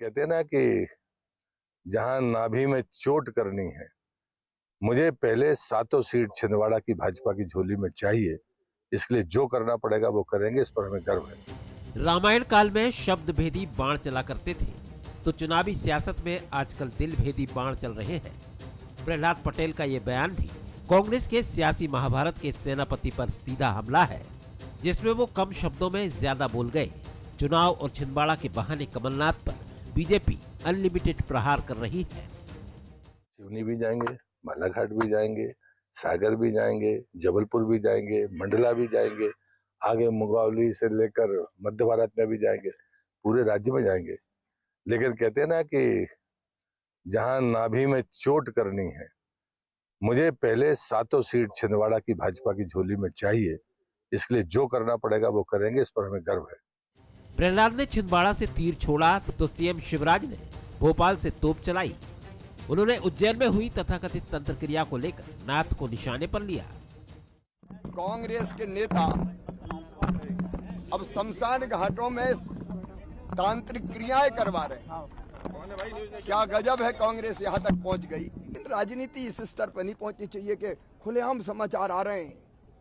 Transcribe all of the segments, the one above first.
कहते हैं ना कि जहां नाभि में चोट करनी है, मुझे पहले सातों सीट छिंदवाड़ा की भाजपा की झोली में चाहिए। इसलिए जो करना पड़ेगा वो करेंगे, इस पर हमें गर्व है। रामायण काल में शब्द भेदी बाण चला करते थे, तो चुनावी सियासत में आजकल दिल भेदी बाण चल रहे हैं। प्रहलाद पटेल का ये बयान भी कांग्रेस के सियासी महाभारत के सेनापति पर सीधा हमला है, जिसमें वो कम शब्दों में ज्यादा बोल गए। चुनाव और छिंदवाड़ा के बहाने कमलनाथ पर बीजेपी अनलिमिटेड प्रहार कर रही है। सिवनी भी जाएंगे, बालाघाट भी जाएंगे, सागर भी जाएंगे, जबलपुर भी जाएंगे, मंडला भी जाएंगे, आगे मुंगावली से लेकर मध्य भारत में भी जाएंगे, पूरे राज्य में जाएंगे। लेकिन कहते हैं ना कि जहां नाभि में चोट करनी है, मुझे पहले सातों सीट छिंदवाड़ा की भाजपा की झोली में चाहिए। इसलिए जो करना पड़ेगा वो करेंगे, इस पर हमें गर्व है। प्रहलाद ने छिंदवाड़ा से तीर छोड़ा तो सीएम शिवराज ने भोपाल से तोप चलाई। उन्होंने उज्जैन में हुई तथाकथित तंत्र क्रिया को लेकर नाथ को निशाने पर लिया। कांग्रेस के नेता अब शमशान घाटों में तांत्रिक क्रियाएं करवा रहे हैं। क्या गजब है, कांग्रेस यहाँ तक पहुँच गई। राजनीति इस स्तर पर नहीं पहुँचनी चाहिए कि खुलेआम समाचार आ रहे हैं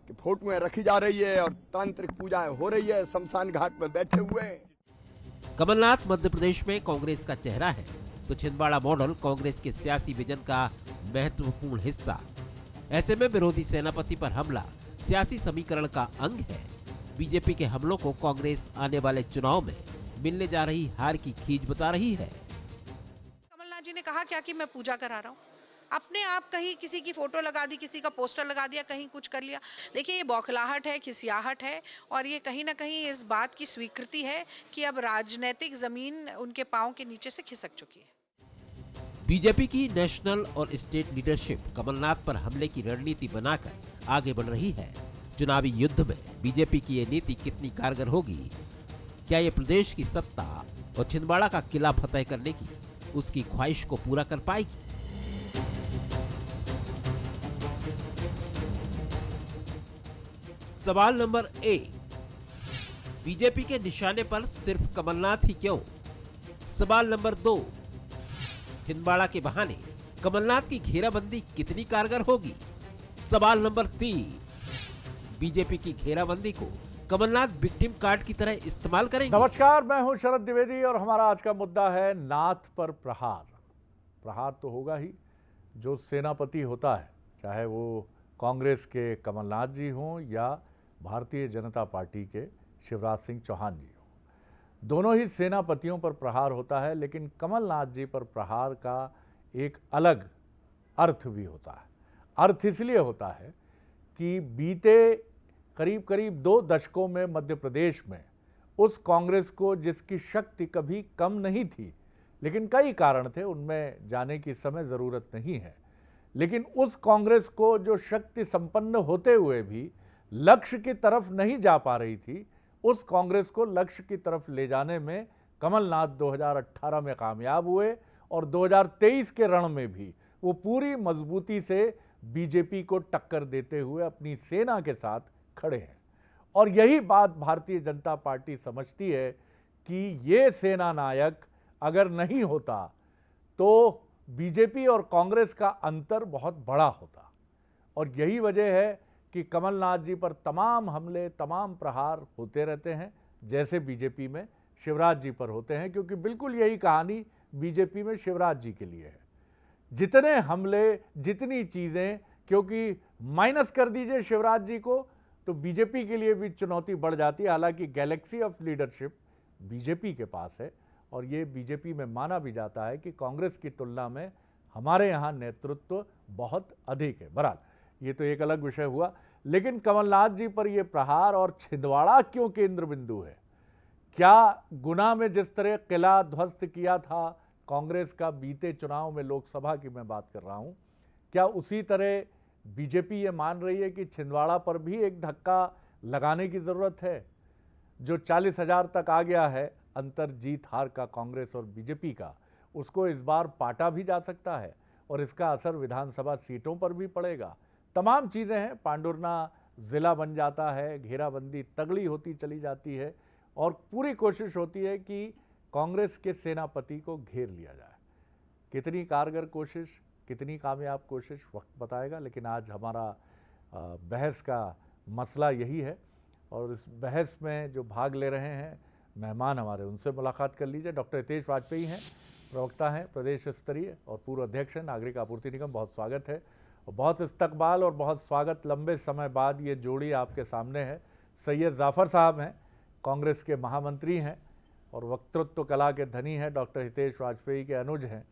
कि फोटोएं रखी जा रही है और तांत्रिक पूजाएं हो रही है, शमशान घाट में बैठे हुए हैं। कमलनाथ मध्य प्रदेश में कांग्रेस का चेहरा है, तो छिंदवाड़ा मॉडल कांग्रेस के सियासी विजन का महत्वपूर्ण हिस्सा। ऐसे में विरोधी सेनापति पर हमला सियासी समीकरण का अंग है। बीजेपी के हमलों को कांग्रेस आने वाले चुनाव में मिलने जा रही हार की खींच बता रही है। कमलनाथ जी ने कहा क्या कि मैं पूजा करा रहा हूँ। अपने आप कहीं किसी की फोटो लगा दी, किसी का पोस्टर लगा दिया, कहीं कुछ कर लिया। देखिए, ये बौखलाहट है, खिसियाहट है, और ये कहीं ना कहीं इस बात की स्वीकृति है कि अब राजनीतिक जमीन उनके पांव के नीचे से खिसक चुकी है। बीजेपी की नेशनल और स्टेट लीडरशिप कमलनाथ पर हमले की रणनीति बनाकर आगे बढ़ रही है। चुनावी युद्ध में बीजेपी की ये नीति कितनी कारगर होगी? क्या ये प्रदेश की सत्ता और छिंदवाड़ा का किला फतेह करने की उसकी ख्वाहिश को पूरा कर पाएगी? सवाल नंबर 1, बीजेपी के निशाने पर सिर्फ कमलनाथ ही क्यों? सवाल नंबर 2, छिंदवाड़ा के बहाने कमलनाथ की घेराबंदी कितनी कारगर होगी? सवाल नंबर 3, बीजेपी की घेराबंदी को कमलनाथ विक्टिम कार्ड की तरह इस्तेमाल करेंगे? नमस्कार, मैं हूं शरद द्विवेदी और हमारा आज का मुद्दा है नाथ पर प्रहार। प्रहार तो होगा ही। जो सेनापति होता है, चाहे वो कांग्रेस के कमलनाथ जी हों या भारतीय जनता पार्टी के शिवराज सिंह चौहान जी हों, दोनों ही सेनापतियों पर प्रहार होता है। लेकिन कमलनाथ जी पर प्रहार का एक अलग अर्थ भी होता है। अर्थ इसलिए होता है कि बीते करीब करीब 2 दशकों में मध्य प्रदेश में उस कांग्रेस को, जिसकी शक्ति कभी कम नहीं थी, लेकिन कई कारण थे, उनमें जाने की समय ज़रूरत नहीं है, लेकिन उस कांग्रेस को जो शक्ति संपन्न होते हुए भी लक्ष्य की तरफ नहीं जा पा रही थी, उस कांग्रेस को लक्ष्य की तरफ ले जाने में कमलनाथ 2018 में कामयाब हुए और 2023 के रण में भी वो पूरी मजबूती से बीजेपी को टक्कर देते हुए अपनी सेना के साथ खड़े हैं। और यही बात भारतीय जनता पार्टी समझती है कि ये सेना नायक अगर नहीं होता तो बीजेपी और कांग्रेस का अंतर बहुत बड़ा होता। और यही वजह है कि कमलनाथ जी पर तमाम हमले, तमाम प्रहार होते रहते हैं, जैसे बीजेपी में शिवराज जी पर होते हैं, क्योंकि बिल्कुल यही कहानी बीजेपी में शिवराज जी के लिए है। जितने हमले, जितनी चीज़ें, क्योंकि माइनस कर दीजिए शिवराज जी को तो बीजेपी के लिए भी चुनौती बढ़ जाती है। हालांकि गैलेक्सी ऑफ लीडरशिप बीजेपी के पास है और ये बीजेपी में माना भी जाता है कि कांग्रेस की तुलना में हमारे यहाँ नेतृत्व बहुत अधिक है। बहरहाल ये तो एक अलग विषय हुआ। लेकिन कमलनाथ जी पर यह प्रहार और छिंदवाड़ा क्यों केंद्र बिंदु है? क्या गुना में जिस तरह किला ध्वस्त किया था कांग्रेस का बीते चुनाव में, लोकसभा की मैं बात कर रहा हूं, क्या उसी तरह बीजेपी ये मान रही है कि छिंदवाड़ा पर भी एक धक्का लगाने की जरूरत है? जो 40,000 तक आ गया है अंतर जीत हार का कांग्रेस और बीजेपी का, उसको इस बार पाटा भी जा सकता है और इसका असर विधानसभा सीटों पर भी पड़ेगा। तमाम चीज़ें हैं। पांडुरना ज़िला बन जाता है, घेराबंदी तगड़ी होती चली जाती है और पूरी कोशिश होती है कि कांग्रेस के सेनापति को घेर लिया जाए। कितनी कारगर कोशिश, कितनी कामयाब कोशिश वक्त बताएगा, लेकिन आज हमारा बहस का मसला यही है। और इस बहस में जो भाग ले रहे हैं मेहमान हमारे, उनसे मुलाकात कर लीजिए। डॉक्टर हितेश वाजपेयी हैं, प्रवक्ता हैं प्रदेश स्तरीय और पूर्व अध्यक्ष हैं नागरिक आपूर्ति निगम। बहुत स्वागत है और बहुत इस्तकबाल और बहुत स्वागत। लंबे समय बाद ये जोड़ी आपके सामने है। सैयद जाफ़र साहब हैं, कांग्रेस के महामंत्री हैं और वक्तृत्व कला के धनी हैं, डॉक्टर हितेश वाजपेयी के अनुज हैं।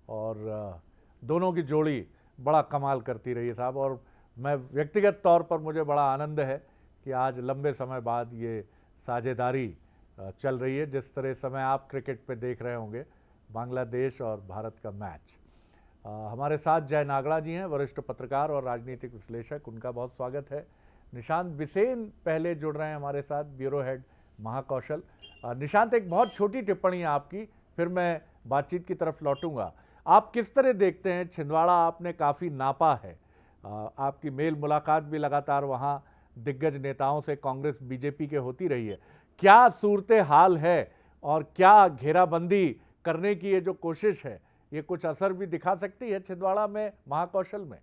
और दोनों की जोड़ी बड़ा कमाल करती रही है साहब। और मैं व्यक्तिगत तौर पर मुझे बड़ा आनंद है कि आज लंबे समय बाद ये साझेदारी चल रही है। जिस तरह समय आप क्रिकेट पे देख रहे होंगे बांग्लादेश और भारत का मैच। हमारे साथ जय नागड़ा जी हैं, वरिष्ठ पत्रकार और राजनीतिक विश्लेषक, उनका बहुत स्वागत है। निशांत बिसेन पहले जुड़ रहे हैं हमारे साथ, ब्यूरो हेड महाकौशल। निशांत, एक बहुत छोटी टिप्पणी आपकी, फिर मैं बातचीत की तरफ लौटूंगा। आप किस तरह देखते हैं, छिंदवाड़ा आपने काफ़ी नापा है, आपकी मेल मुलाकात भी लगातार वहाँ दिग्गज नेताओं से कांग्रेस बीजेपी के होती रही है, क्या सूरत हाल है और क्या घेराबंदी करने की ये जो कोशिश है ये कुछ असर भी दिखा सकती है छिंदवाड़ा में, महाकौशल में?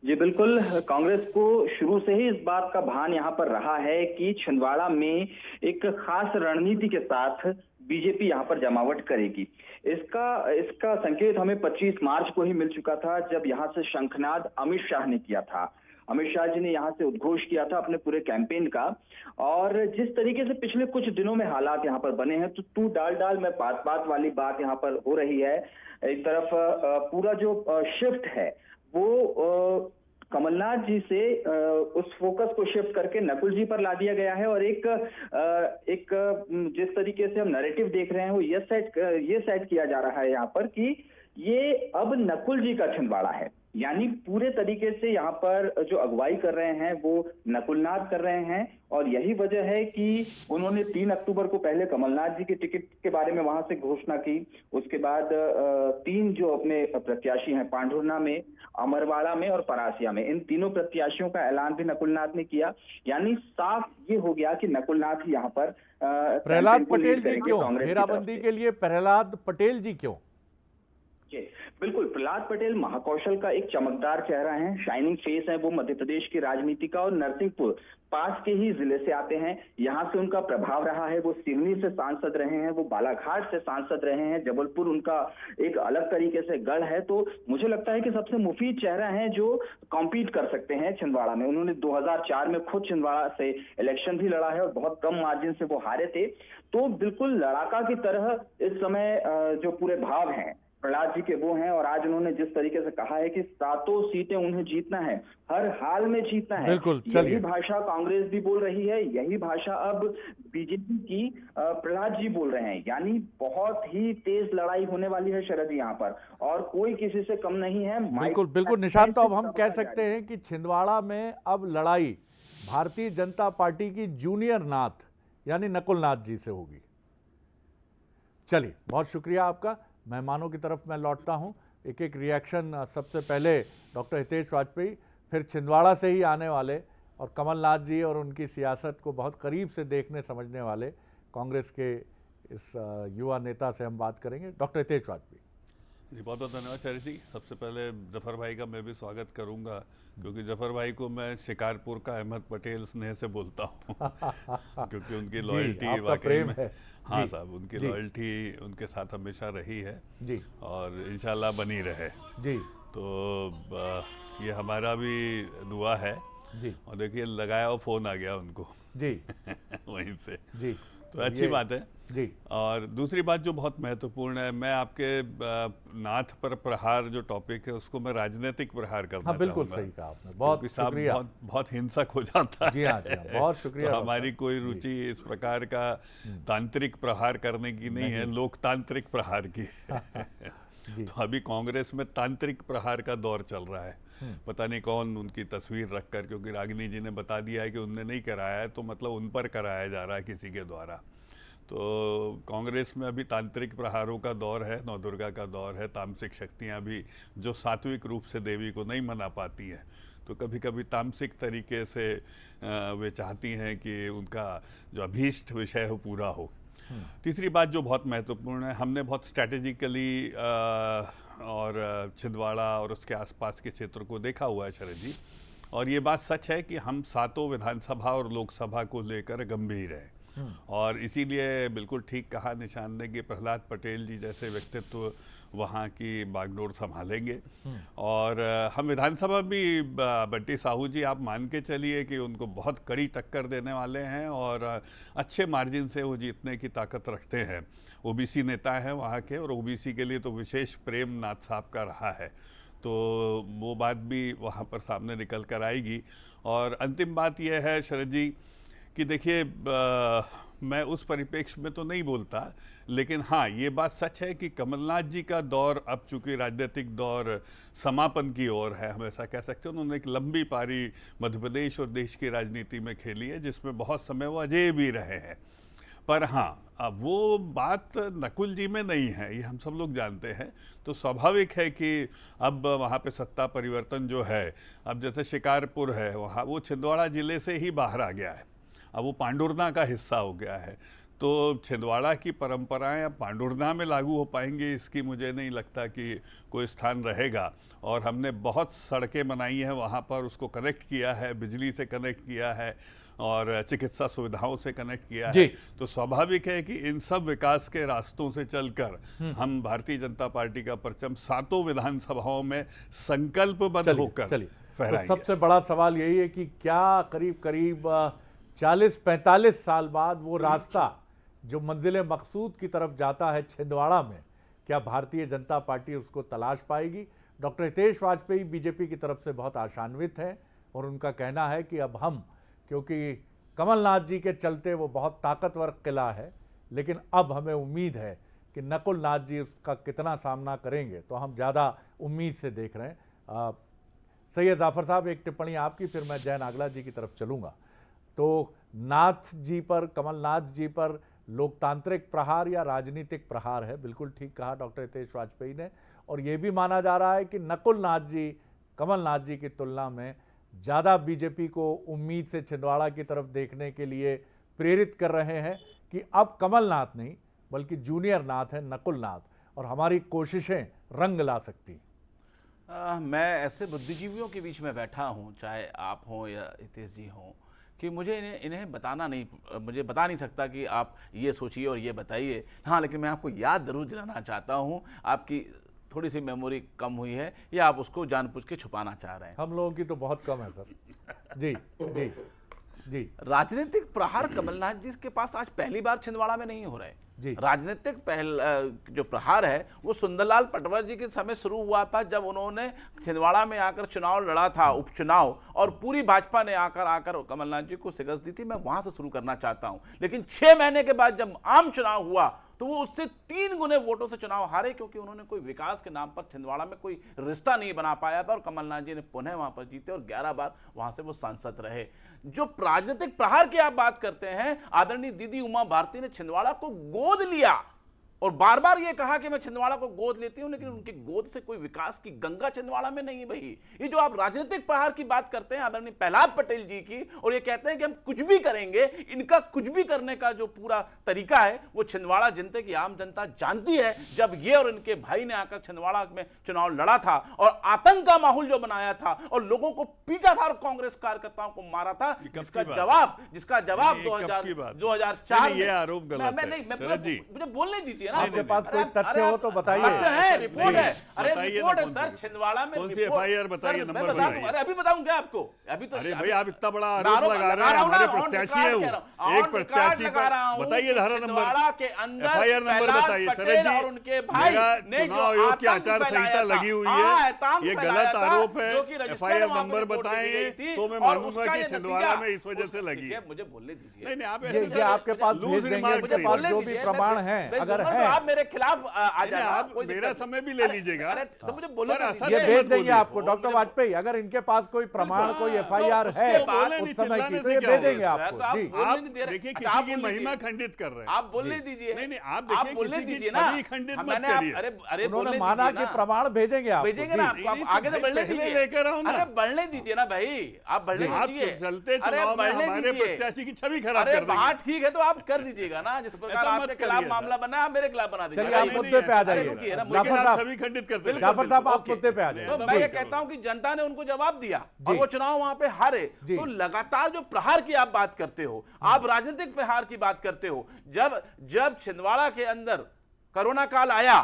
जी बिल्कुल, कांग्रेस को शुरू से ही इस बात का भान यहाँ पर रहा है कि छिंदवाड़ा में एक खास रणनीति के साथ बीजेपी यहाँ पर जमावट करेगी। इसका संकेत हमें 25 मार्च को ही मिल चुका था, जब यहाँ से शंखनाद अमित शाह ने किया था। अमित शाह जी ने यहाँ से उद्घोष किया था अपने पूरे कैंपेन का। और जिस तरीके से पिछले कुछ दिनों में हालात यहाँ पर बने हैं, तो तू डाल डाल में बात बात वाली बात यहाँ पर हो रही है। एक तरफ पूरा जो शिफ्ट है वो कमलनाथ जी से उस फोकस को शिफ्ट करके नकुल जी पर ला दिया गया है। और एक जिस तरीके से हम नैरेटिव देख रहे हैं वो ये सेट किया जा रहा है यहाँ पर कि ये अब नकुल जी का छिंदवाड़ा है। यानी पूरे तरीके से यहाँ पर जो अगुवाई कर रहे हैं वो नकुलनाथ कर रहे हैं। और यही वजह है कि उन्होंने 3 अक्टूबर को पहले कमलनाथ जी के टिकट के बारे में वहां से घोषणा की। उसके बाद 3 जो अपने प्रत्याशी हैं, पांढुर्ना में, अमरवाड़ा में और परासिया में, इन तीनों प्रत्याशियों का ऐलान भी नकुलनाथ ने किया। यानी साफ ये हो गया कि नकुलनाथ यहाँ पर प्रहलाद पटेल जी क्यों घेराबंदी के लिए, प्रहलाद पटेल जी क्यों? बिल्कुल, प्रहलाद पटेल महाकौशल का एक चमकदार चेहरा है, शाइनिंग फेस है। वो मध्य प्रदेश की राजनीति का और नरसिंहपुर पास के ही जिले से आते हैं, यहाँ से उनका प्रभाव रहा है। वो सिवनी से सांसद रहे हैं, वो बालाघाट से सांसद रहे हैं, जबलपुर उनका एक अलग तरीके से गढ़ है। तो मुझे लगता है कि सबसे मुफीद चेहरा है जो कॉम्पीट कर सकते हैं छिंदवाड़ा में। उन्होंने 2004 में खुद छिंदवाड़ा से इलेक्शन भी लड़ा है और बहुत कम मार्जिन से वो हारे थे। तो बिल्कुल लड़ाका की तरह इस समय जो पूरे भाव हैं प्रहलाद जी के वो हैं। और आज उन्होंने जिस तरीके से कहा है कि 7 सीटें उन्हें जीतना है, हर हाल में जीतना है, बिल्कुल, यही भाषा कांग्रेस भी बोल रही है, यही भाषा अब बीजेपी की प्रहलाद जी बोल रहे हैं। यानी बहुत ही तेज लड़ाई होने वाली है शरद यहाँ पर, और कोई किसी से कम नहीं है। बिल्कुल बिल्कुल निशांत, तो अब हम कह सकते हैं कि छिंदवाड़ा में अब लड़ाई भारतीय जनता पार्टी की जूनियर नाथ यानी नकुलनाथ जी से होगी। चलिए, बहुत शुक्रिया आपका। मेहमानों की तरफ मैं लौटता हूं। एक एक रिएक्शन, सबसे पहले डॉक्टर हितेश वाजपेयी, फिर छिंदवाड़ा से ही आने वाले और कमलनाथ जी और उनकी सियासत को बहुत करीब से देखने समझने वाले कांग्रेस के इस युवा नेता से हम बात करेंगे। डॉक्टर हितेश वाजपेयी जी, बहुत बहुत धन्यवाद शरद जी। सबसे पहले जफर भाई का मैं भी स्वागत करूंगा, क्योंकि जफर भाई को मैं शिकारपुर का अहमद पटेल स्नेह से बोलता हूं क्योंकि उनकी लॉयल्टी वाकई में, हाँ साहब, उनकी लॉयल्टी उनके साथ हमेशा रही है जी, और इंशाल्लाह बनी रहे जी। तो ये हमारा भी दुआ है जी। और देखिए, लगाया और फोन आ गया उनको जी वहीं से जी, तो अच्छी बात है जी। और दूसरी बात जो बहुत महत्वपूर्ण है, मैं आपके नाथ पर प्रहार जो टॉपिक है उसको मैं राजनीतिक प्रहार करना चाहूँगा। बिल्कुल सही कहा आपने, बहुत शुक्रिया। बहुत हिंसक हो जाता है। जी हाँ, बहुत शुक्रिया। तो हमारी कोई रुचि इस प्रकार का तांत्रिक प्रहार करने की नहीं है, लोकतांत्रिक प्रहार की तो अभी कांग्रेस में तांत्रिक प्रहार का दौर चल रहा है। पता नहीं कौन उनकी तस्वीर रखकर, क्योंकि रागिनी जी ने बता दिया है कि उनने नहीं कराया है, तो मतलब उन पर कराया जा रहा है किसी के द्वारा। तो कांग्रेस में अभी तांत्रिक प्रहारों का दौर है, नवदुर्गा का दौर है। तामसिक शक्तियां भी जो सात्विक रूप से देवी को नहीं मना पाती हैं, तो कभी कभी तामसिक तरीके से वे चाहती हैं कि उनका जो अभीष्ट विषय हो पूरा हो। तीसरी बात जो बहुत महत्वपूर्ण है, हमने बहुत स्ट्रैटेजिकली और छिंदवाड़ा और उसके आसपास के क्षेत्र को देखा हुआ है शरद जी, और ये बात सच है कि हम सातों विधानसभा और लोकसभा को लेकर गंभीर हैं। और इसीलिए बिल्कुल ठीक कहा निशान ने कि प्रहलाद पटेल जी जैसे व्यक्तित्व वहाँ की बागडोर संभालेंगे। और हम विधानसभा भी बंटी साहू जी आप मान के चलिए कि उनको बहुत कड़ी टक्कर देने वाले हैं और अच्छे मार्जिन से वो जीतने की ताकत रखते हैं। ओबीसी नेता हैं वहाँ के, और ओबीसी के लिए तो विशेष प्रेम नाथ साहब का रहा है, तो वो बात भी वहाँ पर सामने निकल कर आएगी। और अंतिम बात यह है शरद जी कि देखिए, मैं उस परिप्रेक्ष्य में तो नहीं बोलता, लेकिन हाँ ये बात सच है कि कमलनाथ जी का दौर अब चूंकि राजनीतिक दौर समापन की ओर है, हम ऐसा कह सकते हैं। उन्होंने एक लंबी पारी मध्य प्रदेश और देश की राजनीति में खेली है, जिसमें बहुत समय वो अजय भी रहे हैं। पर हाँ, अब वो बात नकुल जी में नहीं है, ये हम सब लोग जानते हैं। तो स्वाभाविक है कि अब वहाँ पे सत्ता परिवर्तन जो है, अब जैसे शिकारपुर है वहाँ, वो छिंदवाड़ा जिले से ही बाहर आ गया है, अब वो पांडुरना का हिस्सा हो गया है। तो छिंदवाड़ा की परंपराएं अब पांडुरना में लागू हो पाएंगी, इसकी मुझे नहीं लगता कि कोई स्थान रहेगा। और हमने बहुत सड़कें बनाई हैं वहाँ पर, उसको कनेक्ट किया है, बिजली से कनेक्ट किया है और चिकित्सा सुविधाओं से कनेक्ट किया है। तो स्वाभाविक है कि इन सब विकास के रास्तों से चलकर हम भारतीय जनता पार्टी का परचम सातों विधानसभाओं में संकल्पबद्ध होकर फहराएंगे। तो सबसे बड़ा सवाल यही है कि क्या करीब करीब 40-45 साल बाद वो रास्ता जो मंजिल मकसूद की तरफ जाता है छिंदवाड़ा में, क्या भारतीय जनता पार्टी उसको तलाश पाएगी? डॉक्टर हितेश वाजपेयी बीजेपी की तरफ से बहुत आशान्वित हैं और उनका कहना है कि अब हम, क्योंकि कमलनाथ जी के चलते वो बहुत ताकतवर किला है, लेकिन अब हमें उम्मीद है कि नकुल नाथ जी उसका कितना सामना करेंगे, तो हम ज़्यादा उम्मीद से देख रहे हैं। सैयद जाफर साहब, एक टिप्पणी आपकी, फिर मैं जय नागला जी की तरफ चलूँगा। तो नाथ जी पर, कमलनाथ जी पर लोकतांत्रिक प्रहार या राजनीतिक प्रहार है? बिल्कुल ठीक कहा डॉक्टर हितेश वाजपेयी ने। और ये भी माना जा रहा है कि नकुल नाथ जी कमलनाथ जी की तुलना में ज़्यादा बीजेपी को उम्मीद से छिंदवाड़ा की तरफ देखने के लिए प्रेरित कर रहे हैं कि अब कमलनाथ नहीं बल्कि जूनियर नाथ है नकुल नाथ, और हमारी कोशिशें रंग ला सकती। मैं ऐसे बुद्धिजीवियों के बीच में बैठा हूँ, चाहे आप हों या हितेश जी हों, कि मुझे इन्हें मुझे बता नहीं सकता कि आप ये सोचिए और ये बताइए। हाँ, लेकिन मैं आपको याद जरूर दिलाना चाहता हूँ, आपकी थोड़ी सी मेमोरी कम हुई है या आप उसको जानबूझ के छुपाना चाह रहे हैं। हम लोगों की तो बहुत कम है सर। जी जी जी। राजनीतिक प्रहार कमलनाथ जी के पास आज पहली बार छिंदवाड़ा में नहीं हो रहे। राजनीतिक जो प्रहार है वो सुंदरलाल पटवर जी के समय शुरू हुआ था, जब उन्होंने छिंदवाड़ा में आकर चुनाव लड़ा था, उपचुनाव, और पूरी भाजपा ने आकर कमलनाथ जी को शिकस्त दी थी। मैं वहां से शुरू करना चाहता हूं। लेकिन 6 महीने के बाद जब आम चुनाव हुआ तो वो उससे 3 गुने वोटों से चुनाव हारे, क्योंकि उन्होंने कोई विकास के नाम पर छिंदवाड़ा में कोई रिश्ता नहीं बना पाया था, और कमलनाथ जी ने पुनः वहां पर जीते और 11 बार वहां से वो सांसद रहे। जो राजनीतिक प्रहार की आप बात करते हैं, आदरणीय दीदी उमा भारती ने छिंदवाड़ा को गोद लिया और बार बार ये कहा कि मैं छिंदवाड़ा को गोद लेती हूं, लेकिन उनकी गोद से कोई विकास की गंगा छिंदवाड़ा में नहीं बही। ये जो आप राजनीतिक प्रहार की बात करते हैं आदरणीय प्रहलाद पटेल जी की, और ये कहते हैं कि हम कुछ भी करेंगे, इनका कुछ भी करने का जो पूरा तरीका है वो छिंदवाड़ा जनता की आम जनता जानती है। जब ये और इनके भाई ने आकर छिंदवाड़ा में चुनाव लड़ा था और आतंक का माहौल जो बनाया था और लोगों को पीटा था और कांग्रेस कार्यकर्ताओं को मारा था, जिसका जवाब 2004 ये आरोप गलत है। मुझे बोलने दीजिए। आपके पास कोई तथ्य हो तो बताइए। तथ्य है, रिपोर्ट है। अरे रिपोर्ट है सर, छिंदवाड़ा में कौन सी एफआईआर बताइए, नंबर बताइए। अरे अभी बताऊं क्या आपको? अभी तो अरे भाई आप इतना बड़ा आरोप लगा रहे हैं, हमारे प्रत्याशी है वो, एक प्रत्याशी पर बताइए धारा नंबर, एफआईआर नंबर बताइए। शरद जी, उनके भाई ने चुनाव आयोग की आचार संहिता लगी हुई है, ये गलत आरोप है। एफआईआर नंबर बताएंगे तो मैं मानूंगा कि छिंदवाड़ा में इस वजह से लगी है। मुझे बोलने दीजिए। नहीं, आप आपके पास जो भी प्रमाण है, अगर है तो आप मेरे खिलाफ आ जाए, आप मेरा समय भी ले लीजिएगा। तो मुझे बोलने ये भेज देंगे आपको डॉक्टर वाजपेयी, अगर इनके पास कोई प्रमाण, कोई FIR है उस समय की, तो ये भेजेंगे आपको। जी, आप देखिए किसी की महिमा खंडित कर रहे हैं, आप बोलने दीजिए। नहीं आप देखिए किसी की छवि खंडित मत करिए। अरे उन्होंने माना कि प्रमाण भेजेंगे आपको। भेजेंगे ना आपको, आप आगे से बढ़ने दीजिए, लेकर आओ ना। अरे बढ़ने दीजिए ना भाई, आप बढ़ने दीजिए। चलते चुनाव में हमारे प्रत्याशी की छवि खराब कर देंगे। बात ठीक है तो आप कर दीजिएगा ना, जिस प्रकार आपके खिलाफ मामला बना आप मेरे खिलाफ बना दीजिए। चलिए आप मुद्दे पे आ जाइए, छवि खंडित करते हैं। जाफर साहब आप मुद्दे पे आ जाइए। तो मैं ये कहता हूं कि जनता ने उनको जवाब दिया और वो चुनाव वहां पे हारे। तो लगातार जो प्रहार की आप बात करते हो, आप राजनीतिक प्रहार की बात करते हो, जब छिंदवाड़ा के अंदर कोरोना काल आया,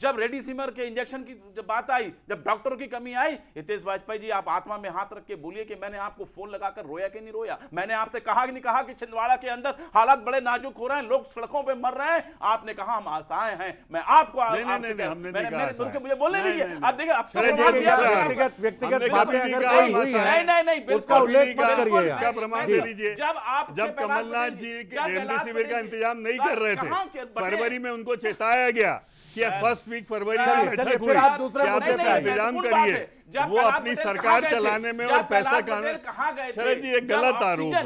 जब रेमडेसिविर के इंजेक्शन की जब बात आई, जब डॉक्टरों की कमी आई, हितेश वाजपेयी जी आप आत्मा में हाथ रख के बोलिए कि मैंने आपको फोन लगाकर रोया कि नहीं रोया? मैंने आपसे कहा कि नहीं कहा कि छिंदवाड़ा के अंदर हालात बड़े नाजुक हो रहे हैं, लोग सड़कों पे मर रहे हैं? आपने कहा हम आशाएं हैं। मैं आपको मुझे बोलने दीजिए। आप देखिए व्यक्तिगत बातें अगर कोई हुई है नहीं उसका उल्लेख मत करिए। इसका प्रमाण दे लीजिए। जब कमलनाथ जी रेमडेसिविर का इंतजाम नहीं कर रहे थे, फरवरी में उनको चेताया गया कि फर्स्ट वीक फरवरी में बैठक हुई, आप दूसरे मुद्दे पे आइए। इंतजाम करिए। वो अपनी सरकार चलाने में और पैसा कहां शरद जी, एक गलत आरोप है।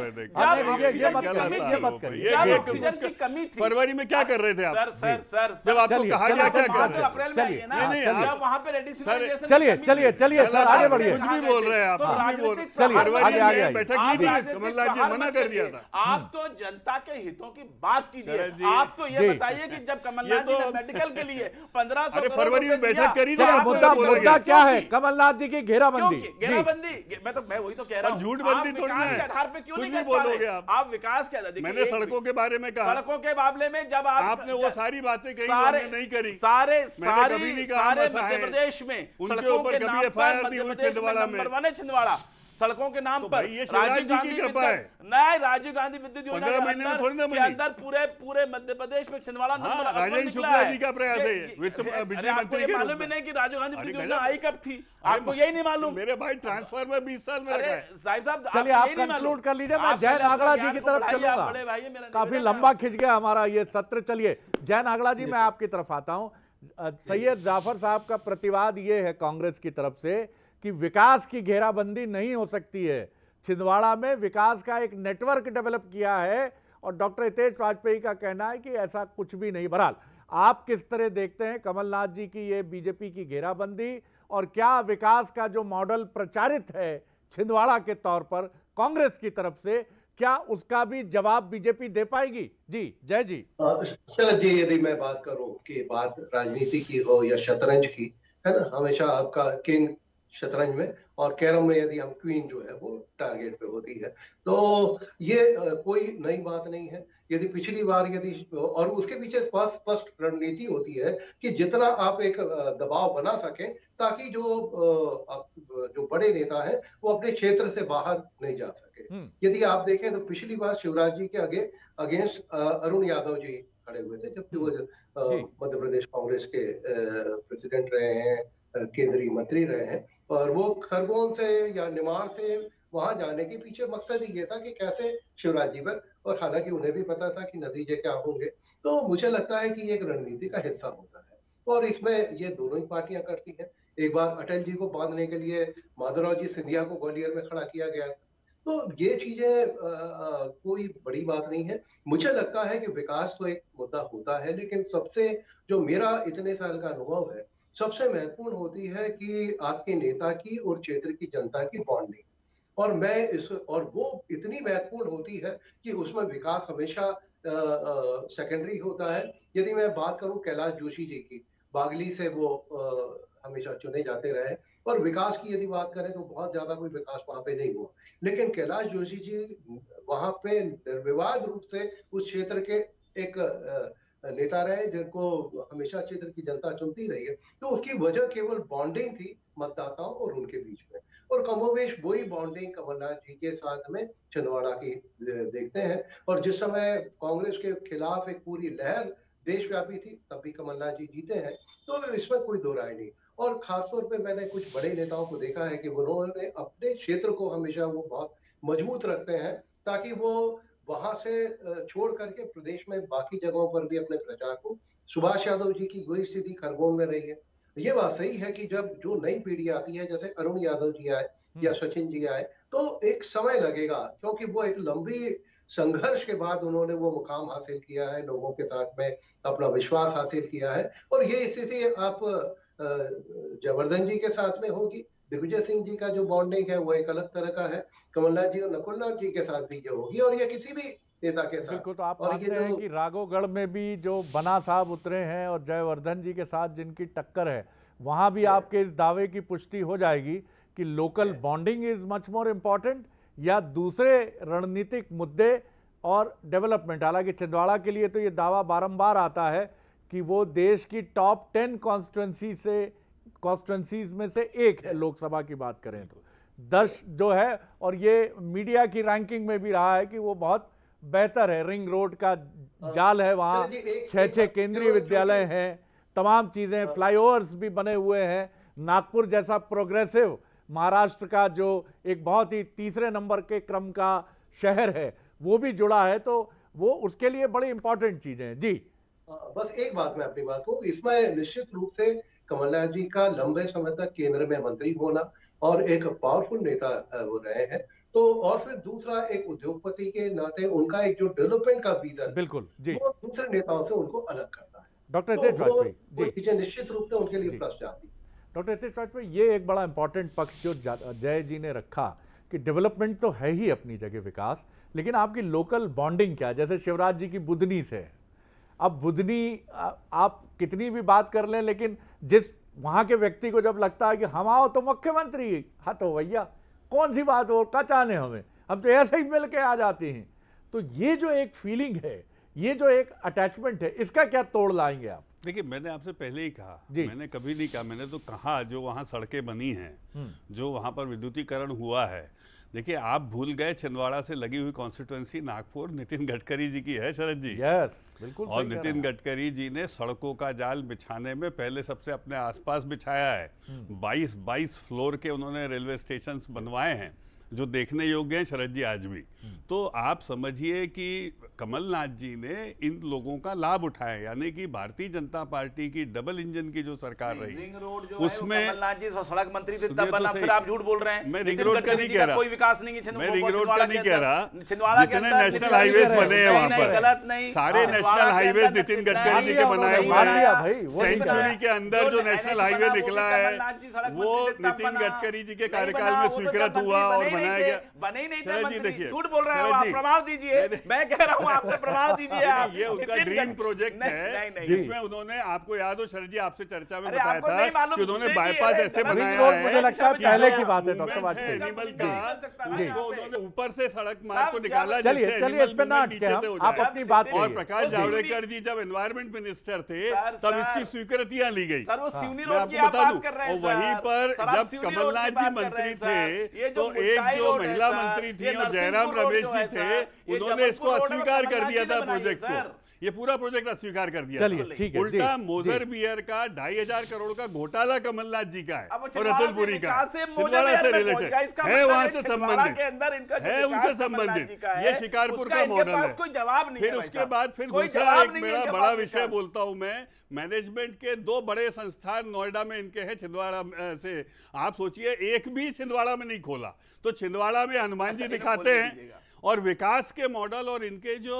फरवरी में क्या कर रहे थे आप? सर जब आपको कहा गया क्या कर रहे अप्रैल में आइए ना, वहां पे चलिए सर आगे बढ़िए। कुछ भी बोल रहे हैं आप, फरवरी में बैठक ली थी, कमलनाथ जी मना कर दिया था। आप तो जनता के हितों की बात कीजिए। आप तो ये बताइए कि जब कमलनाथ जी ने मेडिकल के लिए 1500 फरवरी में बैठक करी थी, मुद्दा क्या है? कमलनाथ जी की घेराबंदी। मैं वही तो कह रहा हूं, झूठबंदी थोड़ी विकास के आधार पे क्यों कुछ नहीं भी कर पा बोलोगे रहे? आप विकास के आधार, मैंने सड़कों के बारे में कहा, सड़कों के मामले में जब आपने वो सारी बातें कही, हमने नहीं करी। सारे सारे मध्य प्रदेश में उनके ऊपर कभी FIR नहीं हुई छिंदवाड़ा में। छिंदवाड़ा सड़कों के नाम पर ये शिवराज जी की कृपा है। नहीं, राजीव गांधी विद्युत योजना 15 महीने में थोड़ी ना बनी। अंदर पूरे मध्य प्रदेश में छिंदवाड़ा राजेंद्र शुक्ला जी का प्रयास है, वित्त बिजली मंत्री के मालूम ही नहीं कि राजीव गांधी विद्युत योजना आई कब थी? आपको यही नहीं मालूम? मेरे भाई ट्रांसफर में 20 साल में रखा है। साहब चलिए आप कंक्लूड कर लीजिए, मैं जैन आगड़ा जी की तरफ चलूंगा। काफी लंबा खिंच गया हमारा ये सत्र। चलिए जैन आगड़ा जी, मैं आपकी तरफ आता हूं। सैयद जाफर साहब का प्रतिवाद ये है कांग्रेस की तरफ से कि विकास की घेराबंदी नहीं हो सकती है। छिंदवाड़ा में विकास का एक नेटवर्क डेवलप किया है और डॉक्टर हितेश वाजपेयी का कहना है कि ऐसा कुछ भी नहीं। बहरहाल आप किस तरह देखते हैं कमलनाथ जी की ये बीजेपी की घेराबंदी, और क्या विकास का जो मॉडल प्रचारित है छिंदवाड़ा के तौर पर कांग्रेस की तरफ से, क्या उसका भी जवाब बीजेपी दे पाएगी? जी जय जी। शरद जी, यदि मैं बात करूं कि बात राजनीति की हो या शतरंज की, है ना, हमेशा आपका किंग शतरंज में और कैरम में यदि हम क्वीन जो है वो टारगेट पे होती है, तो ये कोई नई बात नहीं है। यदि पिछली बार यदि, और उसके पीछे स्पष्ट रणनीति होती है कि जितना आप एक दबाव बना सकें ताकि जो बड़े नेता है वो अपने क्षेत्र से बाहर नहीं जा सके। यदि आप देखें तो पिछली बार शिवराज जी के अगेंस्ट अरुण यादव जी खड़े हुए थे, जबकि वो मध्य प्रदेश कांग्रेस के प्रेसिडेंट रहे हैं, केंद्रीय मंत्री रहे हैं, और वो खरगोन से या निमाड़ से वहां जाने के पीछे मकसद ही ये था कि कैसे शिवराज जी पर, और हालांकि उन्हें भी पता था कि नतीजे क्या होंगे। तो मुझे लगता है कि ये एक रणनीति का हिस्सा होता है और इसमें ये दोनों ही पार्टियां करती हैं। एक बार अटल जी को बांधने के लिए माधवराव जी सिंधिया को ग्वालियर में खड़ा किया गया, तो ये चीजें कोई बड़ी बात नहीं है। मुझे लगता है कि विकास तो एक मुद्दा होता है, लेकिन सबसे जो मेरा इतने साल का अनुभव है, सबसे महत्वपूर्ण होती है कि आपके नेता की और क्षेत्र की जनता की बॉन्डिंग, और वो इतनी महत्वपूर्ण होती है कि उसमें विकास हमेशा सेकेंडरी होता है। यदि मैं बात करूं कैलाश जोशी जी की, बागली से वो हमेशा चुने जाते रहे, और विकास की यदि बात करें तो बहुत ज्यादा कोई विकास वहां पे नहीं हुआ, लेकिन कैलाश जोशी जी वहां पे निर्विवाद रूप से उस क्षेत्र के एक नेता रहे जिनको हमेशा क्षेत्र की जनता चुनती रही है। तो उसकी वजह केवल बॉन्डिंग थी मतदाताओं और उनके बीच में, और कमोवेश वही बॉन्डिंग कमलनाथ जी के साथ में छिंदवाड़ा की देखते हैं। और जिस समय कांग्रेस के खिलाफ एक पूरी लहर देशव्यापी थी, तब भी कमलनाथ जी जीते हैं, तो इसमें कोई दो राय नहीं। और खासतौर पे मैंने कुछ बड़े नेताओं को देखा है कि उन्होंने अपने क्षेत्र को हमेशा वो बहुत मजबूत रखते हैं ताकि वो वहां से छोड़ करके प्रदेश में बाकी जगहों पर भी अपने प्रचार को, सुभाष यादव जी की वही स्थिति खरगोन में रही है। ये बात सही है कि जब जो नई पीढ़ी आती है, जैसे अरुण यादव जी आए या सचिन जी आए, तो एक समय लगेगा, क्योंकि वो एक लंबी संघर्ष के बाद उन्होंने वो मुकाम हासिल किया है, लोगों के साथ में अपना विश्वास हासिल किया है। और ये स्थिति आप जयवर्धन जी के साथ में होगी, दिग्विजय सिंह जी का जो बॉन्डिंग है वो एक अलग तरह का है, कमलनाथ जी और नकुलनाथ जी के साथ भी जो होगी, और ये किसी भी नेता के साथ। बिल्कुल, तो आप मानते हैं कि राघवगढ़ में भी जो बना साहब उतरे हैं और जयवर्धन जी के साथ जिनकी टक्कर है, वहां भी आपके इस दावे की पुष्टि हो जाएगी कि local bonding is much more important, या दूसरे रणनीतिक मुद्दे और डेवलपमेंट? हालांकि छिंदवाड़ा के लिए तो ये दावा बारंबार आता है कि वो देश की टॉप 10 कॉन्स्टिट्यूंसीज में से एक है, लोकसभा की बात करें तो 10 जो है, और ये मीडिया की रैंकिंग में भी रहा है कि वो बहुत बेहतर है। रिंग रोड का जाल है वहाँ, 6 केंद्रीय विद्यालय हैं, तमाम चीज़ें, फ्लाईओवर्स भी बने हुए हैं, नागपुर जैसा प्रोग्रेसिव महाराष्ट्र का जो एक बहुत ही तीसरे नंबर के क्रम का शहर है वो भी जुड़ा है, तो वो उसके लिए बड़ी इंपॉर्टेंट चीजें हैं। जी बस एक बात मैं अपनी बात कहूँ, इसमें निश्चित रूप से कमलनाथ जी का लंबे समय तक केंद्र में मंत्री होना और एक पावरफुल नेता वो रहे हैं, तो और फिर दूसरा एक उद्योगपति के नाते उनका एक जो डेवलपमेंट का विजन, बिल्कुल जी, वो दूसरे नेताओं से उनको अलग करता है। डॉक्टर हितेश वाजपेयी जी, चीजें निश्चित रूप से उनके लिए प्लस जाती है। डॉक्टर हितेश वाजपेयी, ये एक बड़ा इंपॉर्टेंट पक्ष जो जय जी ने रखा कि डेवलपमेंट तो है ही अपनी जगह विकास, लेकिन आपकी लोकल बॉन्डिंग क्या? जैसे शिवराज जी की बुधनी से, अब बुधनी आप कितनी भी बात कर लें, लेकिन जिस वहां के व्यक्ति को जब लगता है कि हम आओ तो मुख्यमंत्री, हाँ तो भैया कौन सी बात हो, क्या चाहने हमें, हम तो ऐसे ही मिल के आ जाते हैं। तो ये जो एक फीलिंग है, ये जो एक अटैचमेंट है, इसका क्या तोड़ लाएंगे आप? देखिए, मैंने आपसे पहले ही कहा, मैंने कभी नहीं कहा, मैंने तो कहा जो वहाँ सड़कें बनी हैं, जो वहाँ पर विद्युतीकरण हुआ है। देखिए, आप भूल गए छिंदवाड़ा से लगी हुई कॉन्स्टिट्यूएंसी नागपुर नितिन गडकरी जी की है, शरद जी। यस, बिल्कुल। और नितिन गडकरी जी ने सड़कों का जाल बिछाने में पहले सबसे अपने आसपास बिछाया है। 22 फ्लोर के उन्होंने रेलवे स्टेशन बनवाए हैं जो देखने योग्य हैं, शरद जी, आज भी। तो आप समझिए कि कमलनाथ जी ने इन लोगों का लाभ उठाया, यानी कि भारतीय जनता पार्टी की डबल इंजन की जो सरकार रही, रिंग रोड जो उसमें कमलनाथ जी सड़क मंत्री थे तब बना, फिर आप झूठ बोल रहे हैं। मैं रिंग रोड का नहीं कह रहा, कोई विकास नहीं है, मैं रिंग रोड का नहीं कह रहा, जितने नेशनल हाईवेज बने हैं वहां पर, सारे नेशनल हाईवेज नितिन गडकरी जी के बनाए हुए हैं। सेंचुरी के अंदर जो नेशनल हाईवे निकला है वो नितिन गडकरी जी के कार्यकाल में स्वीकृत हुआ और बनाया गया। बने ही नहीं थे मंत्री, झूठ बोल रहे हो आप, प्रमाण दीजिए। मैं कह रहा हूं आपसे, प्रमाण दीजिए आप। ये उनका ड्रीम प्रोजेक्ट है जिसमें उन्होंने, आपको याद हो शरद जी, आपसे चर्चा में बताया था कि उन्होंने बाईपास ऐसे बनाया है, मुझे लगता है पहले की बात है डॉक्टर वाजपेयी, एनिमल का, उसको उन्होंने ऊपर से सड़क मार्ग को निकाला, चलिए इस पे ना अटके, आप अपनी बात। और प्रकाश जावड़ेकर जी जब एनवायरमेंट मिनिस्टर थे तब इसकी स्वीकृतियां ली गई। मैं आपको बता दूं, और वहीं पर जब कमलनाथ जी मंत्री थे तो एक जो महिला मंत्री थी और जयराम रमेश जी थे, उन्होंने इसको अस्वीकार कर दिया था प्रोजेक्ट को। ये पूरा प्रोजेक्ट अस्वीकार कर दिया। चलिए ठीक है। उल्टा मोजर बियर का 2,500 करोड़ का घोटाला कमलनाथ जी का है और रतनपुरी का छिंदवाड़ा से रिलेटेड है, वहां से संबंधित है, उनसे संबंधित। ये शिकारपुर का मॉडल है। कोई जवाब नहीं। फिर उसके बाद फिर दूसरा एक मेरा बड़ा विषय बोलता हूं मैं, मैनेजमेंट के 2 बड़े संस्थान नोएडा में इनके हैं, छिंदवाड़ा से। आप सोचिए एक भी छिंदवाड़ा में नहीं खोला, तो छिंदवाड़ा में हनुमान जी दिखाते हैं और विकास के मॉडल और इनके जो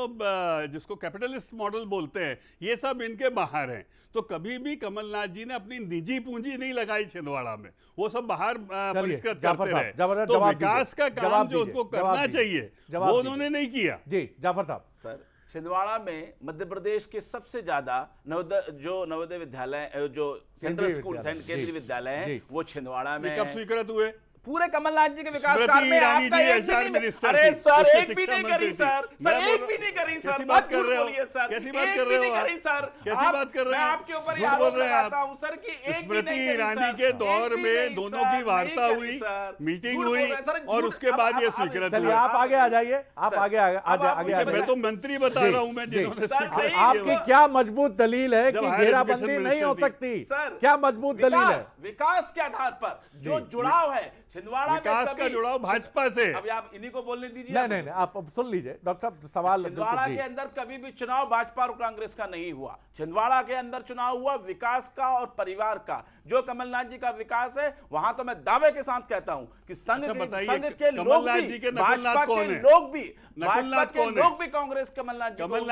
जिसको कैपिटलिस्ट मॉडल बोलते हैं, ये सब इनके बाहर हैं। तो कभी भी कमलनाथ जी ने अपनी निजी पूंजी नहीं लगाई छिंदवाड़ा में, वो सब बाहर परिष्कृत करते रहे। तो विकास का काम जो उनको करना चाहिए वो उन्होंने नहीं किया। जी जाफर साहब। सर, छिंदवाड़ा में मध्य प्रदेश के सबसे ज्यादा नवोदय विद्यालय, जो सेंट्रल स्कूल केंद्रीय विद्यालय है, वो छिंदवाड़ा में कब स्वीकृत हुए? पूरे कमलनाथ जी के विकास काल में आपका एक भी नहीं। अरे सर, एक भी नहीं करी सर, एक भी नहीं करी सर। बात कर रहे हो सर, कैसी बात कर रहे हो सर, कैसी बात कर रहे हो? मैं आपके ऊपर आरोप लगाता हूं सर कि स्मृति ईरानी के दौर में दोनों की वार्ता हुई, मीटिंग हुई और उसके बाद ये स्वीकृत हुआ। आप आगे आ जाइए, आप आगे। मैं तो मंत्री बता रहा हूं मैं, जिन्होंने स्वीकृत। आपकी क्या मजबूत दलील है कि घेराबंदी नहीं हो सकती? क्या मजबूत दलील है? विकास के आधार पर जो जुड़ाव है छिंदवाड़ा में विकास का जुड़ाव भाजपा से। अभी आप इन्हीं को बोलने दीजिए। नहीं, आप अब सुन लीजिए डॉक्टर साहब सवाल। छिंदवाड़ा के अंदर कभी भी चुनाव भाजपा और कांग्रेस का नहीं हुआ। छिंदवाड़ा के अंदर चुनाव हुआ विकास का और परिवार का। जो कमलनाथ जी का विकास है, वहां तो मैं दावे के साथ कहता हूं कि संघ के लोग भी, भाजपा के लोग भी, भाजपा के लोग भी कांग्रेस कमलनाथ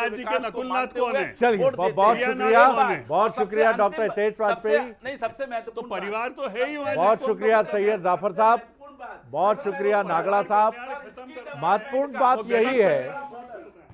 जी के नकुलनाथ कौन है? चलिए, बहुत शुक्रिया डॉक्टर हितेश वाजपेयी। नहीं, सबसे महत्वपूर्ण परिवार तो है ही। बहुत शुक्रिया सैयद जाफर साहब, बहुत शुक्रिया नागड़ा साहब। महत्वपूर्ण बात यही है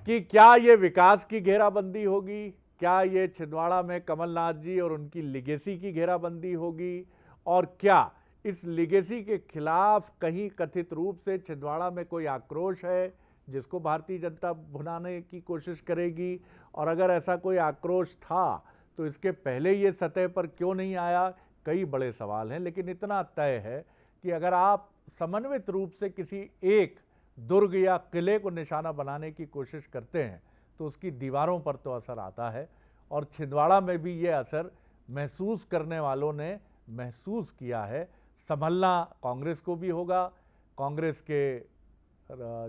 कि क्या ये विकास की घेराबंदी होगी, क्या ये छिंदवाड़ा में कमलनाथ जी और उनकी लिगेसी की घेराबंदी होगी, और क्या इस लिगेसी के खिलाफ कहीं कथित रूप से छिंदवाड़ा में कोई आक्रोश है जिसको भारतीय जनता भुनाने की कोशिश करेगी, और अगर ऐसा कोई आक्रोश था तो इसके पहले ये सतह पर क्यों नहीं आया? कई बड़े सवाल हैं। लेकिन इतना तय है कि अगर आप समन्वित रूप से किसी एक दुर्ग या किले को निशाना बनाने की कोशिश करते हैं तो उसकी दीवारों पर तो असर आता है, और छिंदवाड़ा में भी ये असर महसूस करने वालों ने महसूस किया है। संभलना कांग्रेस को भी होगा, कांग्रेस के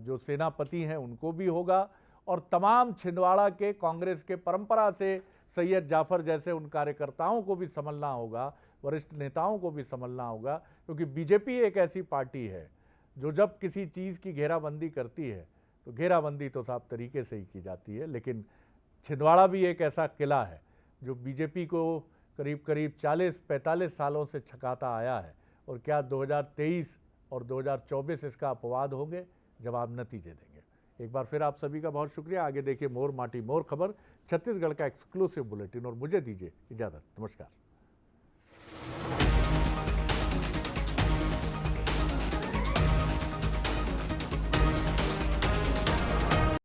जो सेनापति हैं उनको भी होगा, और तमाम छिंदवाड़ा के कांग्रेस के परंपरा से सैयद जाफर जैसे उन कार्यकर्ताओं को भी संभलना होगा, वरिष्ठ नेताओं को भी संभलना होगा। क्योंकि बीजेपी एक ऐसी पार्टी है जो जब किसी चीज़ की घेराबंदी करती है तो घेराबंदी तो साफ तरीके से ही की जाती है, लेकिन छिंदवाड़ा भी एक ऐसा किला है जो बीजेपी को करीब करीब 40-45 सालों से छकाता आया है। और क्या 2023 और 2024 इसका अपवाद होंगे? जवाब नतीजे देंगे। एक बार फिर आप सभी का बहुत शुक्रिया। आगे देखिए मोर माटी मोर खबर, छत्तीसगढ़ का एक्सक्लूसिव बुलेटिन, और मुझे दीजिए इजाज़त। नमस्कार।